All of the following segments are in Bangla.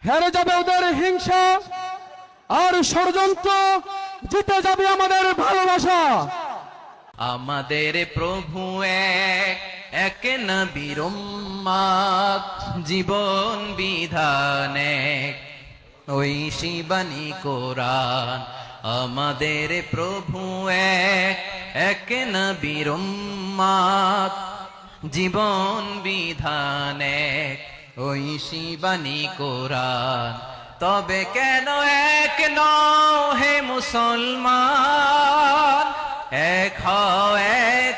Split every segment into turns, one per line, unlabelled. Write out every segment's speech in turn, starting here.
হেরে যাবে ওদের হিংসা আর ষড়যন্ত্র, জিতে যাবে আমাদের ভালোবাসা।
আমাদের প্রভু এক, এক নবীর উম্মত, জীবন বিধান এক, ঐশী বাণী কোরআন। আমাদের প্রভু এক, এক নবীর উম্মত, জীবন বিধান এক, ঐশী বাণী কোরআন। তবে কেন এক নও হে মুসলমান, এক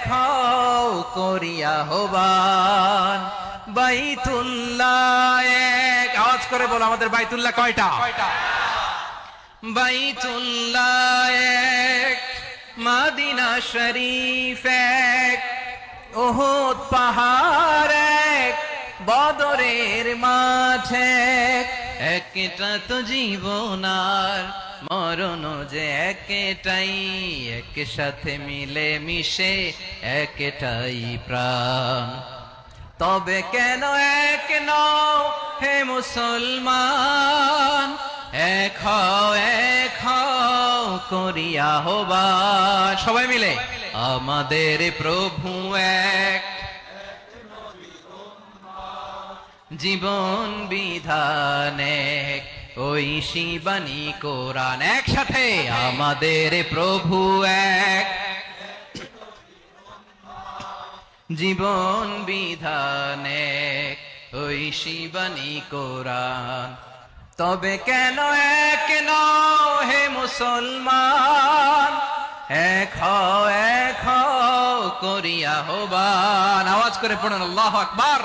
হও করিয়া আহ্বান। বাইতুল্লাহ এক, আওয়াজ করে বলো আমাদের বাইতুল্লাহ কয়টা? বাইতুল্লাহ এক, মদিনা শরীফ এক, উহুদ পাহাড় এক, বদরের মাঠ এক। একটা তো জীবন আর মরণ যে একটাই, একসাথে মিলে মিশে একটাই প্রাণ। তবে কেন এক নও হে মুসলমান, এক হও করিয়া আহ্বান। সবাই মিলে আমাদের প্রভু এক, জীবন বিধান এক, ঐশী বাণী কোরআন। একসাথে আমাদের প্রভু এক, জীবন বিধান এক, ঐশী বাণী কোরআন। তবে কেন এক নও হে মুসলমান, এক হও করিয়া আহ্বান। আওয়াজ করে পড়ুন আল্লাহু আকবার।